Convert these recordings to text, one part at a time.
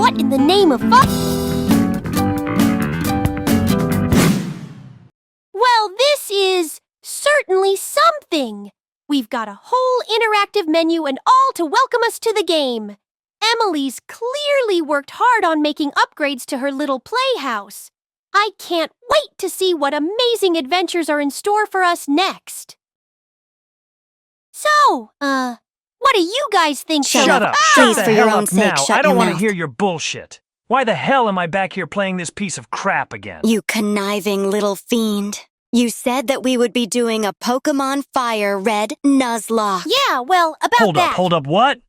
What in the name of fun? Well, this is certainly something. We've got a whole interactive menu and all to welcome us to the game. Emily's clearly worked hard on making upgrades to her little playhouse. I can't wait to see what amazing adventures are in store for us next. So, what do you guys think? Shut up! Please, Shut for the your hell own up sake, now. shut I don't your want to mouth. hear your bullshit. Why the hell am I back here playing this piece of crap again? You conniving little fiend. You said that we would be doing a Pokemon Fire Red Nuzlocke. Yeah, well, about that. Hold up, what?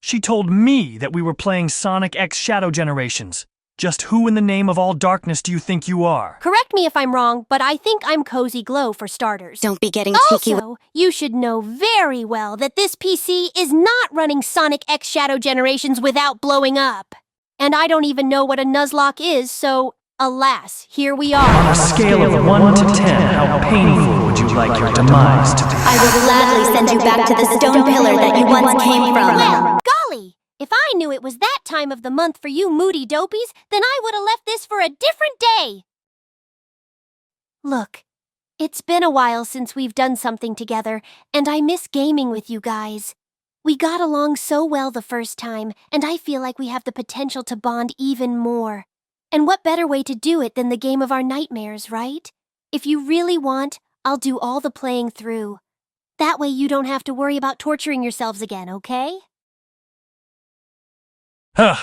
She told me that we were playing Sonic X Shadow Generations. Just who in the name of all darkness do you think you are? Correct me if I'm wrong, but I think I'm cozyglow for starters. Don't be getting cheeky. Also, you should know very well that this PC is not running Sonic X Shadow Generations without blowing up. And I don't even know what a Nuzlocke is, so alas, here we are. On a scale of 1 to 10, how painful would you like your demise to be? I will gladly send you back to the stone pillar that you once came from. Well, golly, if I knew it was that time of the month for you moody dopies, then I would have left this for a different day. Look, it's been a while since we've done something together, and I miss gaming with you guys. We got along so well the first time, and I feel like we have the potential to bond even more. And what better way to do it than the game of our nightmares, right? If you really want, I'll do all the playing through. That way you don't have to worry about torturing yourselves again, okay? Huh.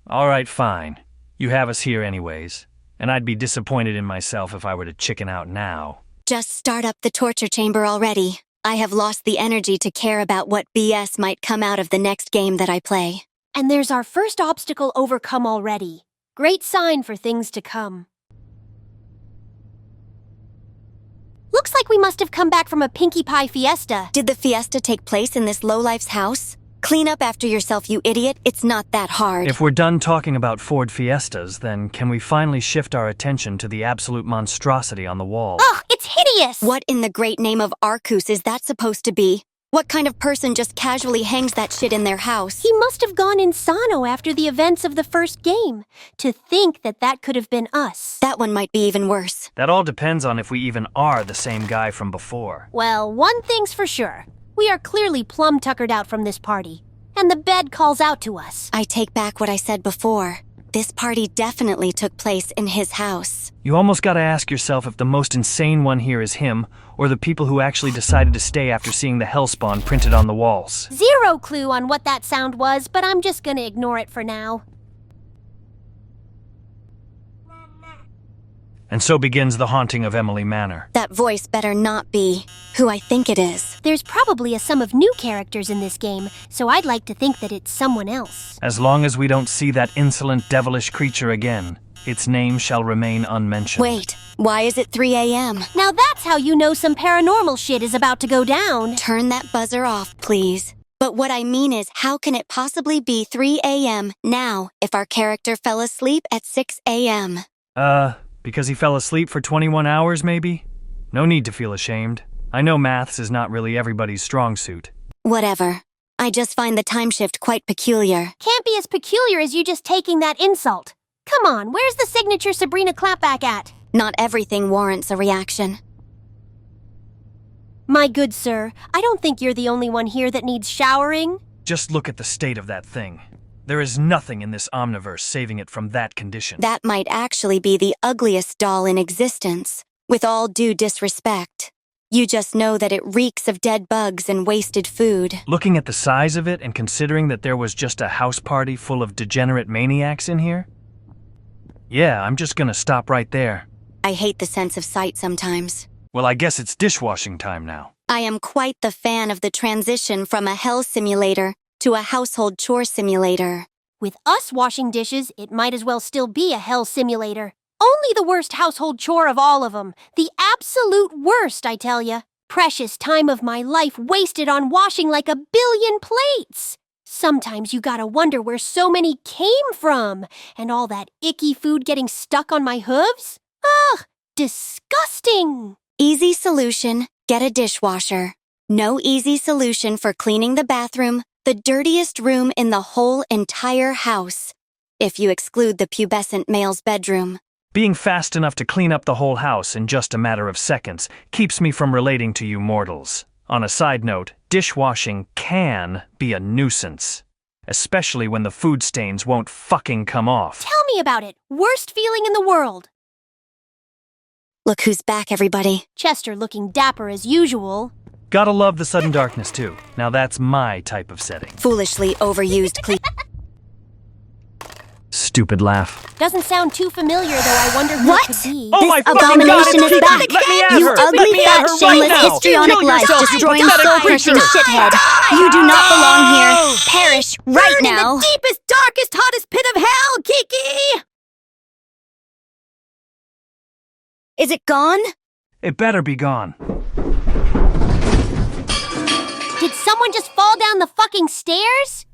All right, fine. You have us here anyways. And I'd be disappointed in myself if I were to chicken out now. Just start up the torture chamber already. I have lost the energy to care about what BS might come out of the next game that I play. And there's our first obstacle overcome already. Great sign for things to come. Looks like we must have come back from a Pinkie Pie fiesta. Did the fiesta take place in this lowlife's house? Clean up after yourself, you idiot. It's not that hard. If we're done talking about Ford Fiestas, then can we finally shift our attention to the absolute monstrosity on the wall? Ugh, it's hideous! What in the great name of Arcus is that supposed to be? What kind of person just casually hangs that shit in their house? He must have gone insano after the events of the first game. To think that that could have been us. That one might be even worse. That all depends on if we even are the same guy from before. Well, one thing's for sure. We are clearly plumb tuckered out from this party. And the bed calls out to us. I take back what I said before. This party definitely took place in his house. You almost gotta ask yourself if the most insane one here is him, or the people who actually decided to stay after seeing the hellspawn printed on the walls. Zero clue on what that sound was, but I'm just gonna ignore it for now. And so begins the haunting of Emily Manor. That voice better not be who I think it is. There's probably a sum of new characters in this game, so I'd like to think that it's someone else. As long as we don't see that insolent devilish creature again, its name shall remain unmentioned. Wait, why is it 3 a.m.? Now that's how you know some paranormal shit is about to go down. Turn that buzzer off, please. But what I mean is, how can it possibly be 3 a.m. now if our character fell asleep at 6 a.m.? Because he fell asleep for 21 hours, maybe? No need to feel ashamed. I know maths is not really everybody's strong suit. Whatever. I just find the time shift quite peculiar. Can't be as peculiar as you just taking that insult. Come on, where's the signature Sabrina clapback at? Not everything warrants a reaction. My good sir, I don't think you're the only one here that needs showering. Just look at the state of that thing. There is nothing in this omniverse saving it from that condition. That might actually be the ugliest doll in existence, with all due disrespect. You just know that it reeks of dead bugs and wasted food. Looking at the size of it and considering that there was just a house party full of degenerate maniacs in here? Yeah, I'm just gonna stop right there. I hate the sense of sight sometimes. Well, I guess it's dishwashing time now. I am quite the fan of the transition from a hell simulator to a household chore simulator. With us washing dishes, it might as well still be a hell simulator. Only the worst household chore of all of them. The absolute worst, I tell ya. Precious time of my life wasted on washing like 1 billion plates. Sometimes you gotta wonder where so many came from. And all that icky food getting stuck on my hooves? Ugh, disgusting. Easy solution, get a dishwasher. No easy solution for cleaning the bathroom, the dirtiest room in the whole entire house. if you exclude the pubescent male's bedroom. Being fast enough to clean up the whole house in just a matter of seconds keeps me from relating to you mortals. On a side note, dishwashing can be a nuisance, especially when the food stains won't fucking come off. Tell me about it. Worst feeling in the world. Look who's back, everybody. Chester looking dapper as usual. Gotta love the sudden darkness too. Now that's my type of setting. Foolishly overused Stupid laugh. Doesn't sound too familiar, though. I wonder who What? it could be. Oh my fucking abomination God, is it's back. Let me at You her. ugly, Let me at fat, her right shameless, now. histrionic, Kill yourself, life-destroying, you pathetic soul-crushing creature. shithead. You do not belong here. Perish right Burn now. in the deepest, darkest, hottest pit of hell, Kiki! Is it gone? It better be gone. Did someone just fall down the fucking stairs?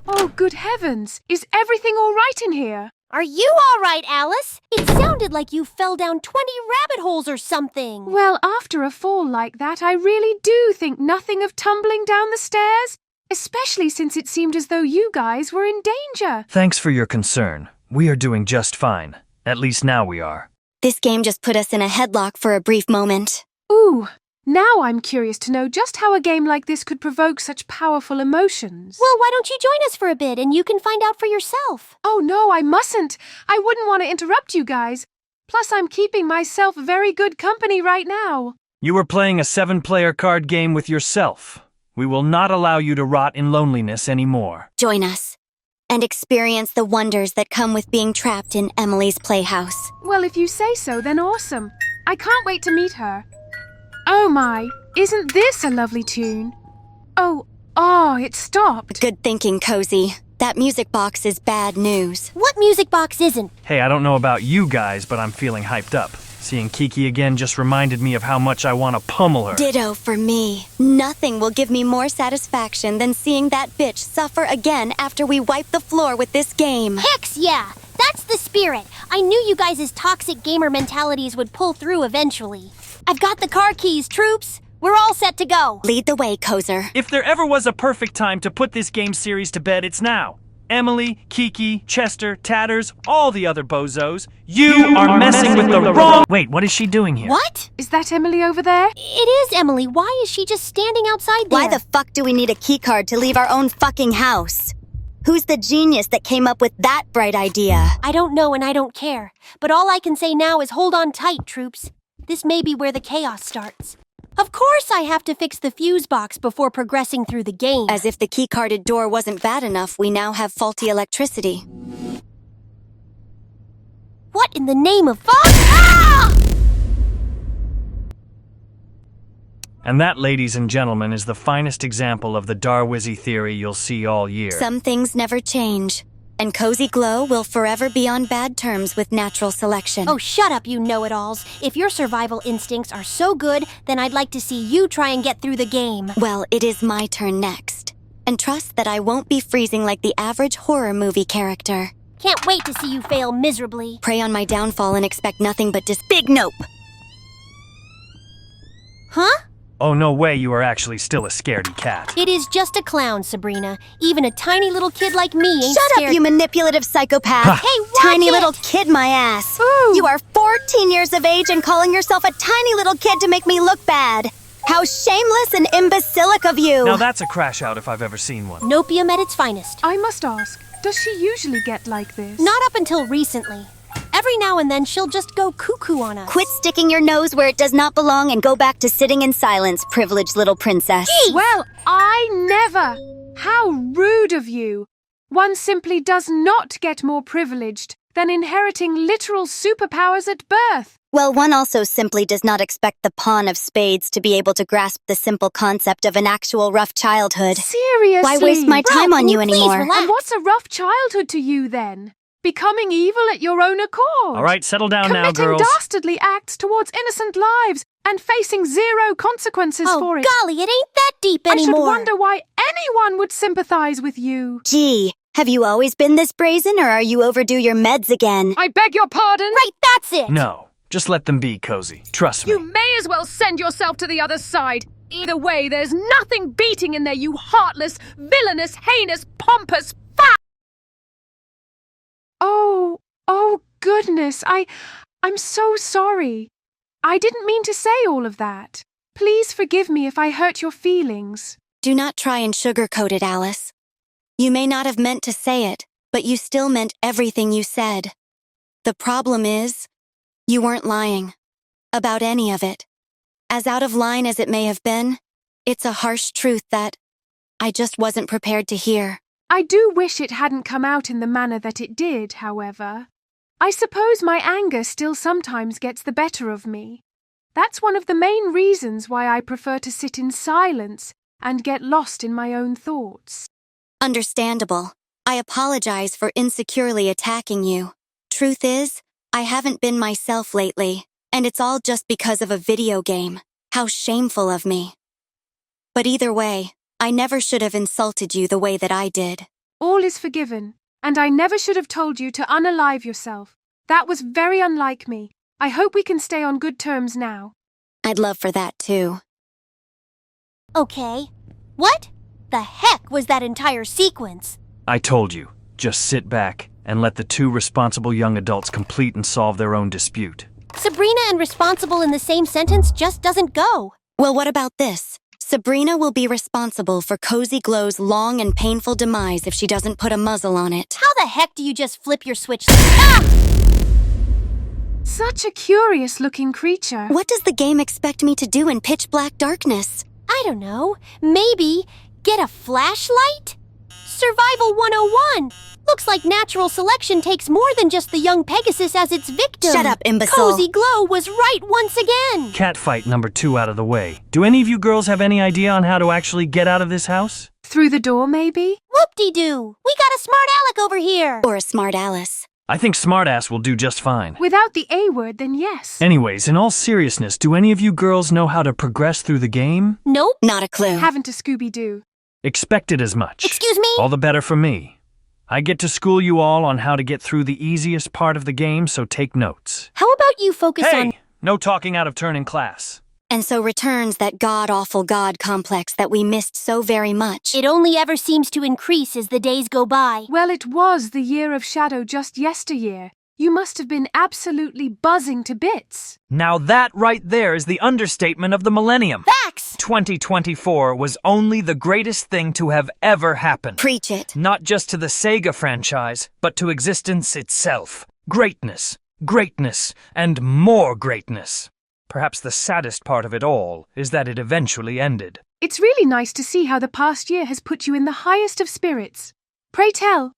Oh, good heavens! Is everything all right in here? Are you all right, Alice? It sounded like you fell down 20 rabbit holes or something. Well, after a fall like that, I really do think nothing of tumbling down the stairs, especially since it seemed as though you guys were in danger. Thanks for your concern. We are doing just fine. At least now we are. This game just put us in a headlock for a brief moment. Ooh, now I'm curious to know just how a game like this could provoke such powerful emotions. Well, why don't you join us for a bit and you can find out for yourself? Oh no, I mustn't. I wouldn't want to interrupt you guys. Plus, I'm keeping myself very good company right now. You were playing a 7-player card game with yourself. We will not allow you to rot in loneliness anymore. Join us and experience the wonders that come with being trapped in Emily's playhouse. Well, if you say so, then awesome. I can't wait to meet her. Oh my, isn't this a lovely tune? Oh, it stopped. Good thinking, Cozy. That music box is bad news. What music box isn't? Hey, I don't know about you guys, but I'm feeling hyped up. Seeing Kiki again just reminded me of how much I want to pummel her. Ditto for me. Nothing will give me more satisfaction than seeing that bitch suffer again after we wipe the floor with this game. Hex yeah! That's the spirit. I knew you guys' toxic gamer mentalities would pull through eventually. I've got the car keys, troops. We're all set to go. Lead the way, Kozer. If there ever was a perfect time to put this game series to bed, it's now. Emily, Kiki, Chester, Tatters, all the other bozos, you are messing with the wrong— Wait, what is she doing here? What? Is that Emily over there? It is Emily. Why is she just standing outside there? Why the fuck do we need a keycard to leave our own fucking house? Who's the genius that came up with that bright idea? I don't know and I don't care. But all I can say now is hold on tight, troops. This may be where the chaos starts. Of course I have to fix the fuse box before progressing through the game. As if the keycarded door wasn't bad enough, we now have faulty electricity. What in the name of fuck? Ah! And that, ladies and gentlemen, is the finest example of the Darwizzy theory you'll see all year. Some things never change, and cozyglow will forever be on bad terms with natural selection. Oh, shut up, you know-it-alls. If your survival instincts are so good, then I'd like to see you try and get through the game. Well, it is my turn next. And trust that I won't be freezing like the average horror movie character. Can't wait to see you fail miserably. Pray on my downfall and expect nothing but big nope. Huh? Oh, no way you are actually still a scaredy cat. It is just a clown, Sabrina. Even a tiny little kid like me ain't Shut scared. up, you manipulative psychopath. Hey, watch Tiny it! little kid, my ass. Ooh. You are 14 years of age and calling yourself a tiny little kid to make me look bad. How shameless and imbecilic of you. Now that's a crash out if I've ever seen one. Nopium at its finest. I must ask, does she usually get like this? Not up until recently. Every now and then she'll just go cuckoo on us. Quit sticking your nose where it does not belong and go back to sitting in silence, privileged little princess. Jeez. Well, I never. How rude of you. One simply does not get more privileged than inheriting literal superpowers at birth. Well, one also simply does not expect the pawn of spades to be able to grasp the simple concept of an actual rough childhood. Seriously? Why waste my time Bro, on can you you please anymore? relax? And what's a rough childhood to you, then? Becoming evil at your own accord. All right, settle down now, Committing girls. dastardly acts towards innocent lives and facing zero consequences for it. golly, it ain't that deep I anymore. should wonder why anyone would sympathize with you. Gee, have you always been this brazen, or are you overdue your meds again? I beg your pardon? Right, that's it. No, just let them be, Cozy. Trust me. You may as well send yourself to the other side. Either way, there's nothing beating in there, you heartless, villainous, heinous, pompous goodness, I'm so sorry. I didn't mean to say all of that. Please forgive me if I hurt your feelings. Do not try and sugarcoat it, Alice. You may not have meant to say it, but you still meant everything you said. The problem is, you weren't lying. About any of it. As out of line as it may have been, it's a harsh truth that I just wasn't prepared to hear. I do wish it hadn't come out in the manner that it did, however. I suppose my anger still sometimes gets the better of me. That's one of the main reasons why I prefer to sit in silence and get lost in my own thoughts. Understandable. I apologize for insecurely attacking you. Truth is, I haven't been myself lately, and it's all just because of a video game. How shameful of me. But either way, I never should have insulted you the way that I did. All is forgiven, and I never should have told you to unalive yourself. That was very unlike me. I hope we can stay on good terms now. I'd love for that too. Okay. What the heck was that entire sequence? I told you, just sit back and let the two responsible young adults complete and solve their own dispute. Sabrina and responsible in the same sentence just doesn't go. Well, what about this? Sabrina will be responsible for Cozyglow's long and painful demise if she doesn't put a muzzle on it. How the heck do you just flip your switch like that? Such a curious-looking creature. What does the game expect me to do in pitch-black darkness? I don't know. Maybe get a flashlight? Survival 101. Looks like natural selection takes more than just the young pegasus as its victim. Shut up, imbecile. Cozyglow was right once again. Catfight number 2 out of the way. Do any of you girls have any idea on how to actually get out of this house? Through the door, maybe? Whoop-de-doo. We got a smart aleck over here. Or a smart Alice. I think smartass will do just fine. Without the A word, then yes. Anyways, in all seriousness, do any of you girls know how to progress through the game? Nope. Not a clue. Haven't a Scooby-Doo. Expected as much. Excuse me? All the better for me. I get to school you all on how to get through the easiest part of the game, so take notes. How about you focus on... Hey! No talking out of turn in class. And so returns that god-awful god complex that we missed so very much. It only ever seems to increase as the days go by. Well, it was the year of Shadow just yesteryear. You must have been absolutely buzzing to bits. Now that right there is the understatement of the millennium. Facts! 2024 was only the greatest thing to have ever happened. Preach it. Not just to the Sega franchise, but to existence itself. Greatness, greatness, and more greatness. Perhaps the saddest part of it all is that it eventually ended. It's really nice to see how the past year has put you in the highest of spirits. Pray tell,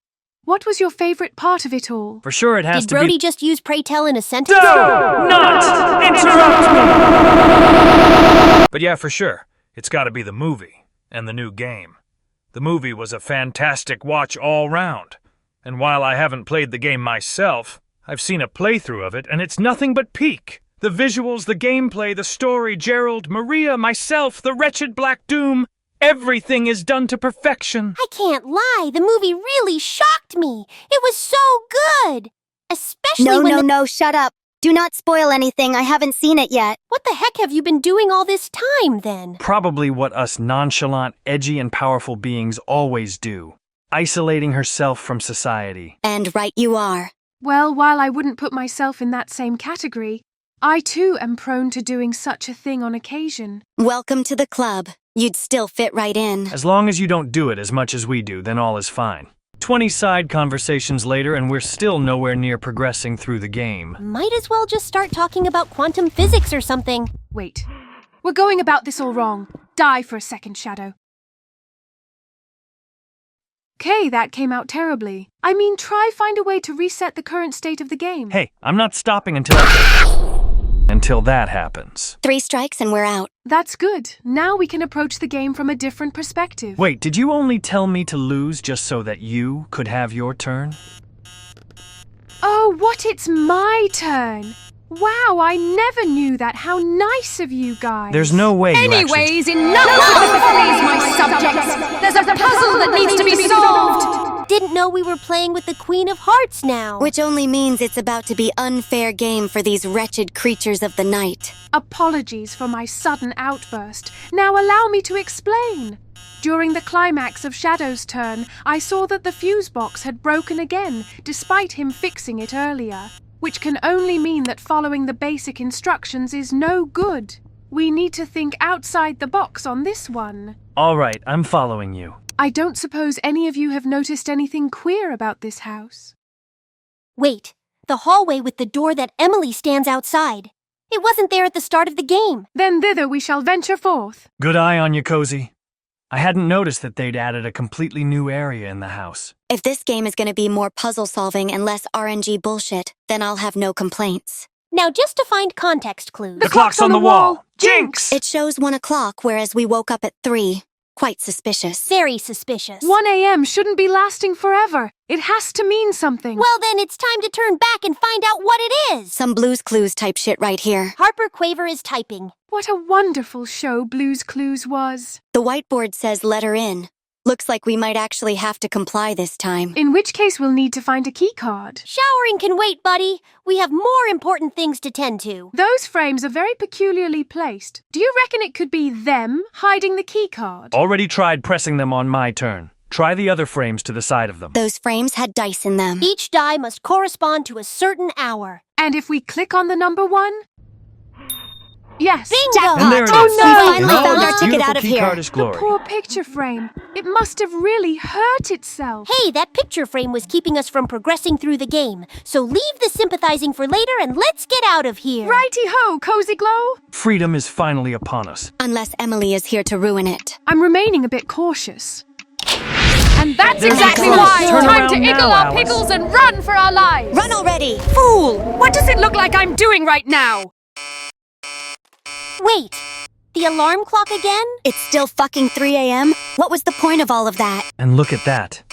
what was your favorite part of it all? For sure it has Did to Brody be— just use pray tell in a sentence? Do not interrupt me! But yeah, for sure, it's gotta be the movie and the new game. The movie was a fantastic watch all round. And while I haven't played the game myself, I've seen a playthrough of it and it's nothing but peak. The visuals, the gameplay, the story, Gerald, Maria, myself, the wretched Black Doom, everything is done to perfection. I can't lie, the movie really shocked me. It was so good. Especially when No, shut up. Do not spoil anything. I haven't seen it yet. What the heck have you been doing all this time, then? Probably what us nonchalant, edgy, and powerful beings always do. Isolating herself from society. And right you are. Well, while I wouldn't put myself in that same category, I too am prone to doing such a thing on occasion. Welcome to the club. You'd still fit right in. As long as you don't do it as much as we do, then all is fine. 20 side conversations later and we're still nowhere near progressing through the game. Might as well just start talking about quantum physics or something. Wait, we're going about this all wrong. Die for a second, Shadow. Okay, that came out terribly. I mean, try find a way to reset the current state of the game. Hey, I'm not stopping until that happens. 3 strikes and we're out. That's good. Now we can approach the game from a different perspective. Wait, did you only tell me to lose just so that you could have your turn? Oh, what? It's my turn. Wow, I never knew that. How nice of you guys. There's no way you Anyways, enough of please, my subjects. There's a puzzle that needs to be solved. Didn't know we were playing with the Queen of Hearts now. Which only means it's about to be unfair game for these wretched creatures of the night. Apologies for my sudden outburst. Now allow me to explain. During the climax of Shadow's turn, I saw that the fuse box had broken again, despite him fixing it earlier. which can only mean that following the basic instructions is no good. We need to think outside the box on this one. All right, I'm following you. I don't suppose any of you have noticed anything queer about this house. Wait, the hallway with the door that Emily stands outside. It wasn't there at the start of the game. Then thither we shall venture forth. Good eye on you, Cozy. I hadn't noticed that they'd added a completely new area in the house. If this game is going to be more puzzle solving and less RNG bullshit, then I'll have no complaints. Now just to find context clues. The clock's on the wall! Jinx! It shows 1 o'clock, whereas we woke up at 3. Quite suspicious. Very suspicious. 1 a.m. shouldn't be lasting forever. It has to mean something. Well then, it's time to turn back and find out what it is. Some Blue's Clues type shit right here. Harper Quaver is typing. What a wonderful show Blue's Clues was. The whiteboard says letter in. Looks like we might actually have to comply this time. In which case we'll need to find a keycard. Showering can wait, buddy. We have more important things to tend to. Those frames are very peculiarly placed. Do you reckon it could be them hiding the keycard? Already tried pressing them on my turn. Try the other frames to the side of them. Those frames had dice in them. Each die must correspond to a certain hour. And if we click on the number 1? Yes. Bingo! And there it is. Oh no! We finally No, found our this ticket beautiful out of keycard here. is The glory. poor picture frame. It must have really hurt itself. Hey, that picture frame was keeping us from progressing through the game. So leave the sympathizing for later and let's get out of here. Righty-ho, cozyglow. Freedom is finally upon us. Unless Emily is here to ruin it. I'm remaining a bit cautious. And that's There's exactly the why! Turn Time to around igle now, our Alice. pickles and run for our lives! Run already! Fool! What does it look like I'm doing right now? Wait, the alarm clock again? It's still fucking 3 a.m.? What was the point of all of that? And look at that.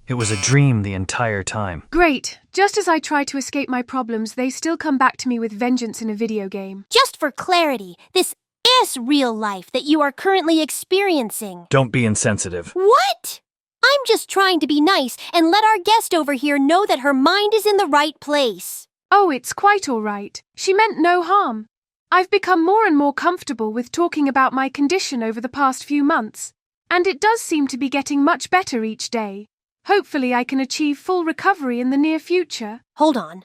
It was a dream the entire time. Great. Just as I try to escape my problems, they still come back to me with vengeance in a video game. Just for clarity, this is real life that you are currently experiencing. Don't be insensitive. What? I'm just trying to be nice and let our guest over here know that her mind is in the right place. Oh, it's quite all right. She meant no harm. I've become more and more comfortable with talking about my condition over the past few months, and it does seem to be getting much better each day. Hopefully I can achieve full recovery in the near future. Hold on.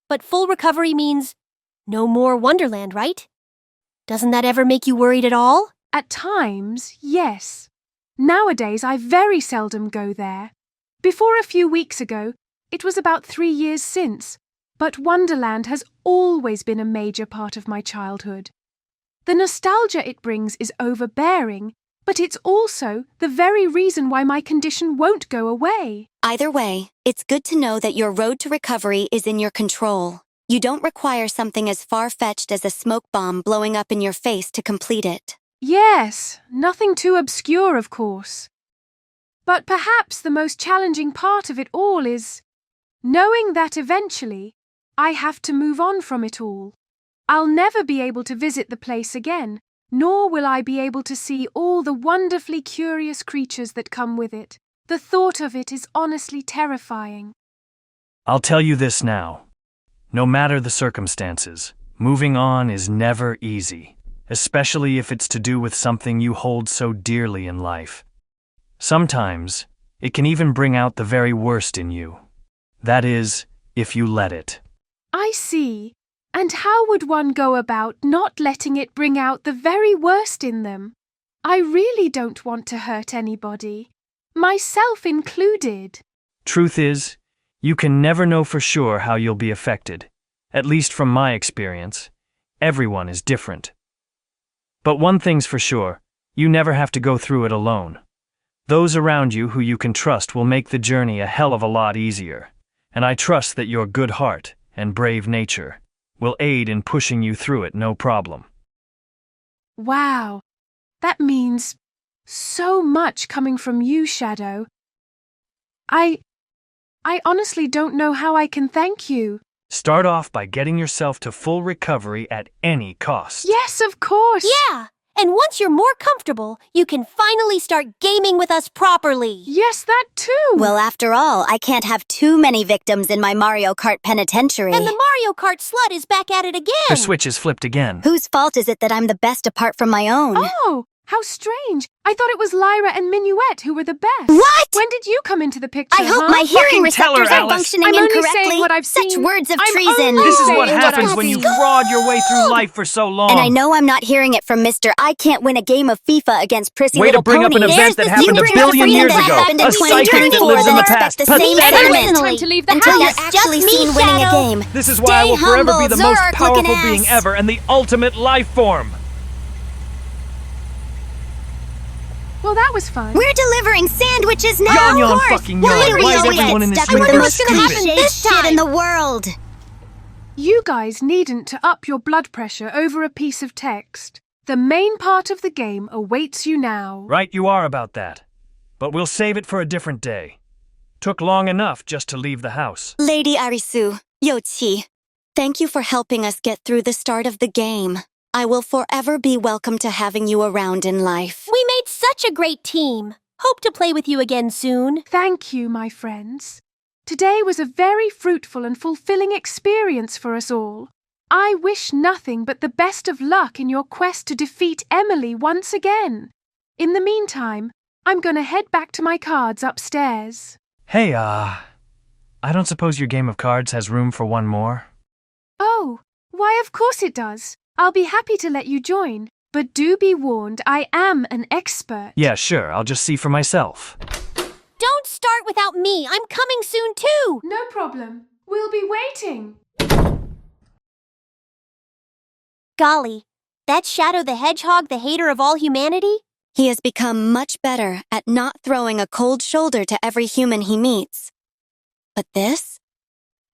But full recovery means no more Wonderland, right? Doesn't that ever make you worried at all? At times, yes. Nowadays, I very seldom go there. Before a few weeks ago, it was about 3 years since, but Wonderland has always been a major part of my childhood. The nostalgia it brings is overbearing, but it's also the very reason why my condition won't go away. Either way, it's good to know that your road to recovery is in your control. You don't require something as far-fetched as a smoke bomb blowing up in your face to complete it. Yes, nothing too obscure, of course. But perhaps the most challenging part of it all is knowing that eventually I have to move on from it all. I'll never be able to visit the place again, nor will I be able to see all the wonderfully curious creatures that come with it. The thought of it is honestly terrifying. I'll tell you this now. No matter the circumstances, moving on is never easy, especially if it's to do with something you hold so dearly in life. Sometimes, it can even bring out the very worst in you. That is, if you let it. I see. And how would one go about not letting it bring out the very worst in them? I really don't want to hurt anybody, myself included. Truth is, you can never know for sure how you'll be affected. At least from my experience, everyone is different. But one thing's for sure, you never have to go through it alone. Those around you who you can trust will make the journey a hell of a lot easier, and I trust that your good heart and brave nature will aid in pushing you through it no problem. Wow, that means so much coming from you, Shadow. I honestly don't know how I can thank you. Start off by getting yourself to full recovery at any cost. Yes, of course. Yeah, and once you're more comfortable, you can finally start gaming with us properly. Yes, that too. Well, after all, I can't have too many victims in my Mario Kart penitentiary. And the Mario Kart slut is back at it again. Her switch is flipped again. Whose fault is it that I'm the best apart from my own? Oh, How strange. I thought it was Lyra and Minuet who were the best. What? When did you come into the picture, I hope huh? my hearing Fucking tell her, receptors are Alice. functioning I'm only incorrectly. saying what I've Such seen. words of I'm treason. only This is what saying happens I've when you seen. fraud your way through life for so long. And I know I'm not hearing it from Mr. I can't win a game of FIFA against prissy Way to little bring up an ponies. event that happened You a bring up billion something years that ago. happened in A psychic that 2024 lives in the that past. expect the same Pathetic. sentiment Time to leave the until house. you're actually Just me, seen winning a Shadow. game. This is why I will Stay forever be humble, the most Zork-looking powerful being ass. ever and the ultimate life form. Well, that was fun. We're delivering sandwiches now. Yawn, yawn, Of course. fucking Why yawn. do we Why is always everyone get in this stuck with room the so most stupid? stupid shit in the world? You guys needn't to up your blood pressure over a piece of text. The main part of the game awaits you now. Right you are about that. But we'll save it for a different day. Took long enough just to leave the house. Lady Arisu, Yoichi, thank you for helping us get through the start of the game. I will forever be welcome to having you around in life. We made such a great team. Hope to play with you again soon. Thank you, my friends. Today was a very fruitful and fulfilling experience for us all. I wish nothing but the best of luck in your quest to defeat Emily once again. In the meantime, I'm gonna head back to my cards upstairs. Hey, I don't suppose your game of cards has room for one more? Oh, why of course it does. I'll be happy to let you join. But do be warned, I am an expert. Yeah, sure, I'll just see for myself. Don't start without me. I'm coming soon too. No problem. We'll be waiting. Golly, that's Shadow the Hedgehog, the hater of all humanity? He has become much better at not throwing a cold shoulder to every human he meets. But this?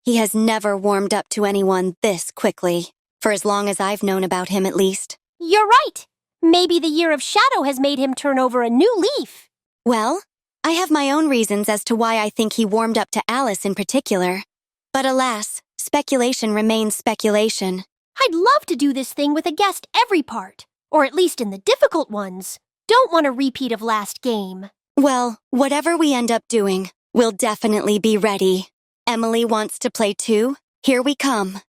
He has never warmed up to anyone this quickly, for as long as I've known about him at least. You're right. Maybe the year of Shadow has made him turn over a new leaf. Well, I have my own reasons as to why I think he warmed up to Alice in particular. But alas, speculation remains speculation. I'd love to do this thing with a guest every part, or at least in the difficult ones. Don't want a repeat of last game. Well, whatever we end up doing, we'll definitely be ready. Emily wants to play too. Here we come.